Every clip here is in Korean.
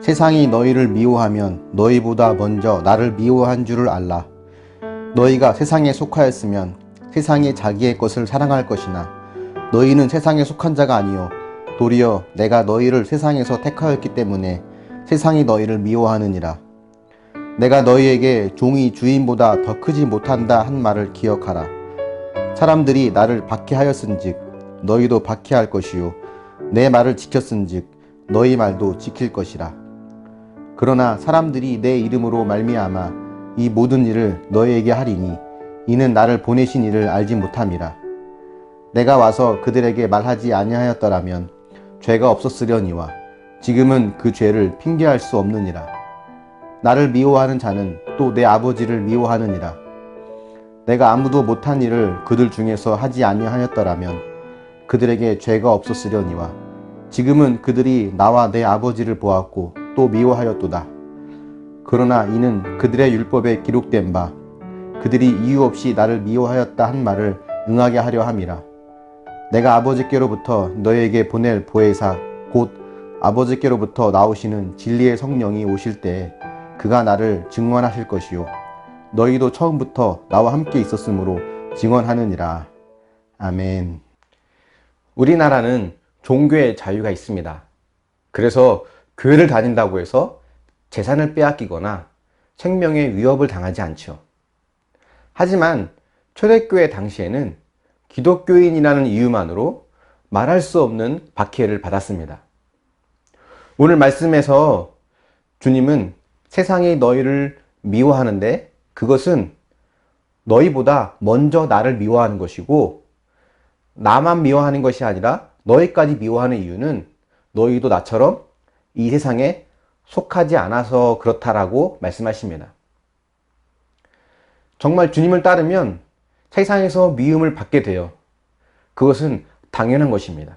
세상이 너희를 미워하면 너희보다 먼저 나를 미워한 줄을 알라. 너희가 세상에 속하였으면 세상이 자기의 것을 사랑할 것이나 너희는 세상에 속한 자가 아니요 도리어 내가 너희를 세상에서 택하였기 때문에 세상이 너희를 미워하느니라. 내가 너희에게 종이 주인보다 더 크지 못한다 한 말을 기억하라. 사람들이 나를 박해하였은즉 너희도 박해할 것이요 내 말을 지켰은즉 너희 말도 지킬 것이라. 그러나 사람들이 내 이름으로 말미암아 이 모든 일을 너희에게 하리니 이는 나를 보내신 이를 알지 못함이라. 내가 와서 그들에게 말하지 아니하였더라면 죄가 없었으려니와 지금은 그 죄를 핑계할 수 없느니라. 나를 미워하는 자는 또 내 아버지를 미워하느니라. 내가 아무도 못한 일을 그들 중에서 하지 아니하였더라면 그들에게 죄가 없었으려니와 지금은 그들이 나와 내 아버지를 보았고 또 미워하였도다. 그러나 이는 그들의 율법에 기록된 바 그들이 이유 없이 나를 미워하였다 한 말을 응하게 하려 함이라. 내가 아버지께로부터 너희에게 보낼 보혜사 곧 아버지께로부터 나오시는 진리의 성령이 오실 때에 그가 나를 증언하실 것이요 너희도 처음부터 나와 함께 있었으므로 증언하느니라. 아멘. 우리나라는 종교의 자유가 있습니다. 그래서 교회를 다닌다고 해서 재산을 빼앗기거나 생명의 위협을 당하지 않죠. 하지만 초대교회 당시에는 기독교인이라는 이유만으로 말할 수 없는 박해를 받았습니다. 오늘 말씀에서 주님은 세상이 너희를 미워하는데 그것은 너희보다 먼저 나를 미워하는 것이고 나만 미워하는 것이 아니라 너희까지 미워하는 이유는 너희도 나처럼 이 세상에 속하지 않아서 그렇다라고 말씀하십니다. 정말 주님을 따르면 세상에서 미움을 받게 돼요. 그것은 당연한 것입니다.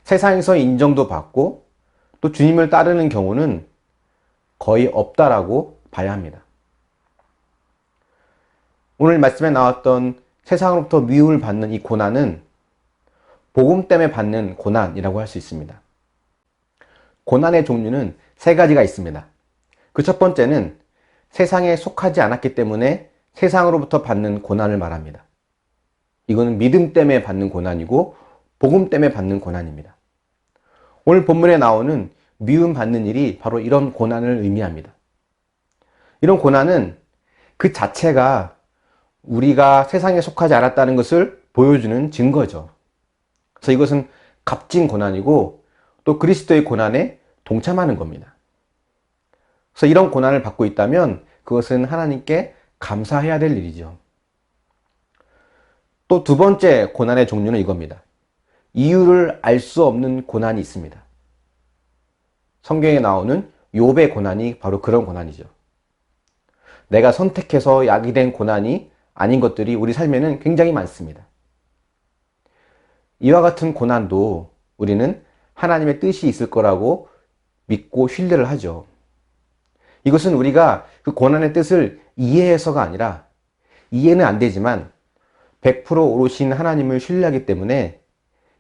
세상에서 인정도 받고 또 주님을 따르는 경우는 거의 없다라고 봐야 합니다. 오늘 말씀에 나왔던 세상으로부터 미움을 받는 이 고난은 복음 때문에 받는 고난이라고 할 수 있습니다. 고난의 종류는 세 가지가 있습니다. 그 첫 번째는 세상에 속하지 않았기 때문에 세상으로부터 받는 고난을 말합니다. 이거는 믿음 때문에 받는 고난이고 복음 때문에 받는 고난입니다. 오늘 본문에 나오는 미움 받는 일이 바로 이런 고난을 의미합니다. 이런 고난은 그 자체가 우리가 세상에 속하지 않았다는 것을 보여주는 증거죠. 그래서 이것은 값진 고난이고 또 그리스도의 고난에 동참하는 겁니다. 그래서 이런 고난을 받고 있다면 그것은 하나님께 감사해야 될 일이죠. 또 두 번째 고난의 종류는 이겁니다. 이유를 알 수 없는 고난이 있습니다. 성경에 나오는 욥의 고난이 바로 그런 고난이죠. 내가 선택해서 야기된 고난이 아닌 것들이 우리 삶에는 굉장히 많습니다. 이와 같은 고난도 우리는 하나님의 뜻이 있을 거라고 믿고 신뢰를 하죠. 이것은 우리가 그 고난의 뜻을 이해해서가 아니라 이해는 안 되지만 100% 오롯인 하나님을 신뢰하기 때문에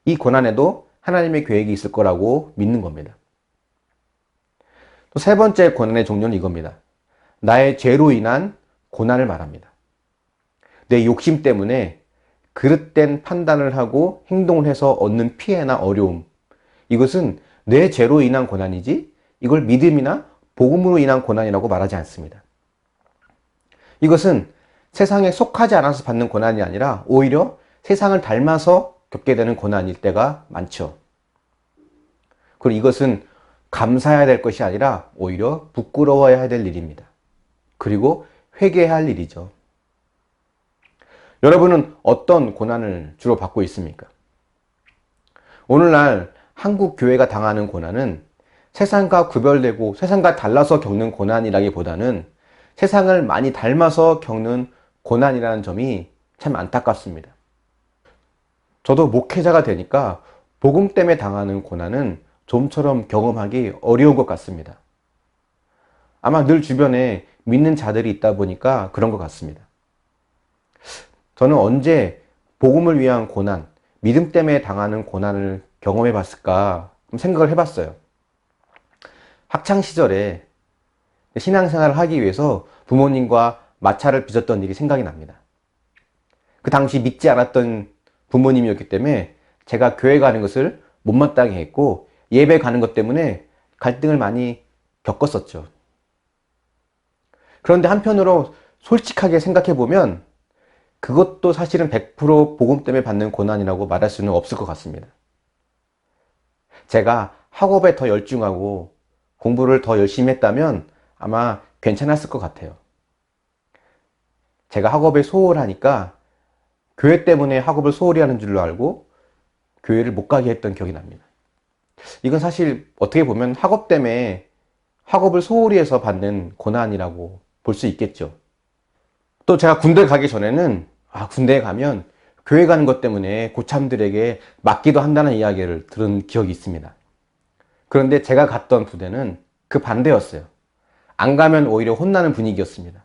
이 고난에도 하나님의 계획이 있을 거라고 믿는 겁니다. 또 세 번째 고난의 종류는 이겁니다. 나의 죄로 인한 고난을 말합니다. 내 욕심 때문에 그릇된 판단을 하고 행동을 해서 얻는 피해나 어려움, 이것은 내 죄로 인한 고난이지 이걸 믿음이나 복음으로 인한 고난이라고 말하지 않습니다. 이것은 세상에 속하지 않아서 받는 고난이 아니라 오히려 세상을 닮아서 겪게 되는 고난일 때가 많죠. 그리고 이것은 감사해야 될 것이 아니라 오히려 부끄러워야 될 일입니다. 그리고 회개해야 할 일이죠. 여러분은 어떤 고난을 주로 받고 있습니까? 오늘날 한국 교회가 당하는 고난은 세상과 구별되고 세상과 달라서 겪는 고난이라기보다는 세상을 많이 닮아서 겪는 고난이라는 점이 참 안타깝습니다. 저도 목회자가 되니까 복음 때문에 당하는 고난은 좀처럼 경험하기 어려운 것 같습니다. 아마 늘 주변에 믿는 자들이 있다 보니까 그런 것 같습니다. 저는 언제 복음을 위한 고난, 믿음 때문에 당하는 고난을 경험해 봤을까 생각을 해봤어요. 학창 시절에 신앙생활을 하기 위해서 부모님과 마찰을 빚었던 일이 생각이 납니다. 그 당시 믿지 않았던 부모님이었기 때문에 제가 교회 가는 것을 못마땅해 했고 예배 가는 것 때문에 갈등을 많이 겪었었죠. 그런데 한편으로 솔직하게 생각해 보면 그것도 사실은 100% 복음 때문에 받는 고난이라고 말할 수는 없을 것 같습니다. 제가 학업에 더 열중하고 공부를 더 열심히 했다면 아마 괜찮았을 것 같아요. 제가 학업에 소홀하니까 교회 때문에 학업을 소홀히 하는 줄로 알고 교회를 못 가게 했던 기억이 납니다. 이건 사실 어떻게 보면 학업 때문에 학업을 소홀히 해서 받는 고난이라고 볼 수 있겠죠. 또 제가 군대 가기 전에는 군대에 가면 교회 가는 것 때문에 고참들에게 맞기도 한다는 이야기를 들은 기억이 있습니다. 그런데 제가 갔던 부대는 그 반대였어요. 안 가면 오히려 혼나는 분위기였습니다.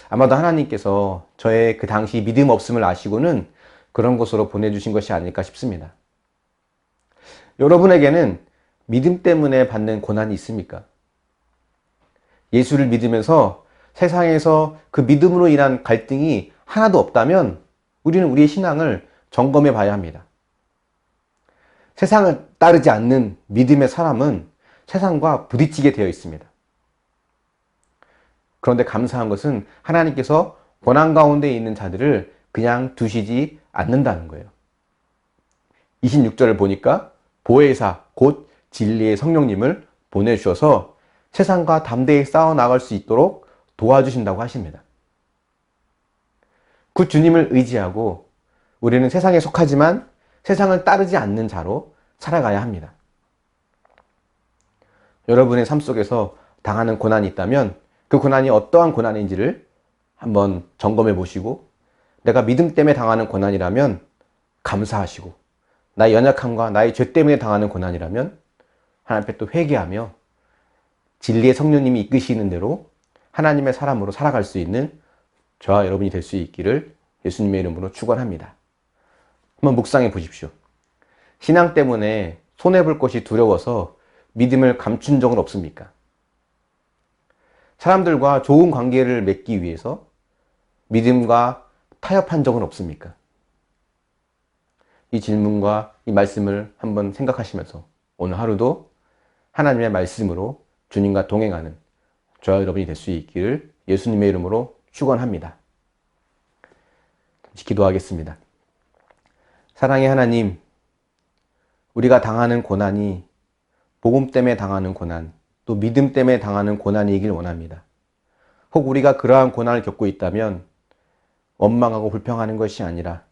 아마도 하나님께서 저의 그 당시 믿음 없음을 아시고는 그런 곳으로 보내주신 것이 아닐까 싶습니다. 여러분에게는 믿음 때문에 받는 고난이 있습니까? 예수를 믿으면서 세상에서 그 믿음으로 인한 갈등이 하나도 없다면 우리는 우리의 신앙을 점검해 봐야 합니다. 세상을 따르지 않는 믿음의 사람은 세상과 부딪히게 되어 있습니다. 그런데 감사한 것은 하나님께서 고난 가운데 있는 자들을 그냥 두시지 않는다는 거예요. 26절을 보니까 보혜사 곧 진리의 성령님을 보내주셔서 세상과 담대히 싸워나갈 수 있도록 도와주신다고 하십니다. 그 주님을 의지하고 우리는 세상에 속하지만 세상을 따르지 않는 자로 살아가야 합니다. 여러분의 삶 속에서 당하는 고난이 있다면 그 고난이 어떠한 고난인지를 한번 점검해 보시고 내가 믿음 때문에 당하는 고난이라면 감사하시고 나의 연약함과 나의 죄 때문에 당하는 고난이라면 하나님 앞에 또 회개하며 진리의 성령님이 이끄시는 대로 하나님의 사람으로 살아갈 수 있는 저와 여러분이 될 수 있기를 예수님의 이름으로 축원합니다. 한번 묵상해 보십시오. 신앙 때문에 손해볼 것이 두려워서 믿음을 감춘 적은 없습니까? 사람들과 좋은 관계를 맺기 위해서 믿음과 타협한 적은 없습니까? 이 질문과 이 말씀을 한번 생각하시면서 오늘 하루도 하나님의 말씀으로 주님과 동행하는 저와 여러분이 될 수 있기를 예수님의 이름으로 축원합니다. 잠시 기도하겠습니다. 사랑의 하나님, 우리가 당하는 고난이 복음 때문에 당하는 고난, 또 믿음 때문에 당하는 고난이길 원합니다. 혹 우리가 그러한 고난을 겪고 있다면 원망하고 불평하는 것이 아니라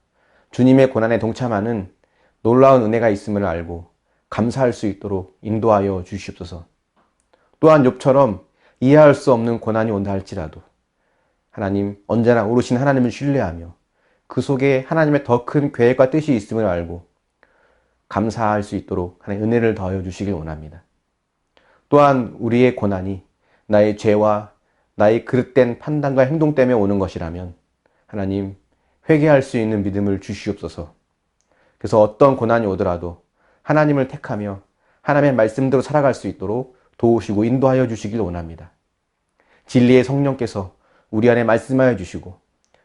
주님의 고난에 동참하는 놀라운 은혜가 있음을 알고 감사할 수 있도록 인도하여 주시옵소서. 또한 욥처럼 이해할 수 없는 고난이 온다 할지라도 하나님 언제나 오르신 하나님을 신뢰하며 그 속에 하나님의 더 큰 계획과 뜻이 있음을 알고 감사할 수 있도록 하나님 은혜를 더하여 주시길 원합니다. 또한 우리의 고난이 나의 죄와 나의 그릇된 판단과 행동 때문에 오는 것이라면 하나님 회개할 수 있는 믿음을 주시옵소서. 그래서 어떤 고난이 오더라도 하나님을 택하며 하나님의 말씀대로 살아갈 수 있도록 도우시고 인도하여 주시길 원합니다. 진리의 성령께서 우리 안에 말씀하여 주시고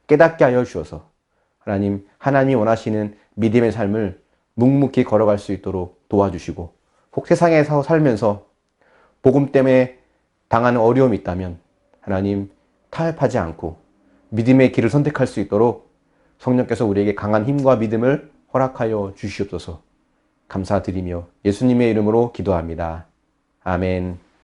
깨닫게 하여 주셔서 하나님, 하나님이 원하시는 믿음의 삶을 묵묵히 걸어갈 수 있도록 도와주시고 혹 세상에서 살면서 복음 때문에 당하는 어려움이 있다면 하나님 타협하지 않고 믿음의 길을 선택할 수 있도록 성령께서 우리에게 강한 힘과 믿음을 허락하여 주시옵소서. 감사드리며 예수님의 이름으로 기도합니다. 아멘.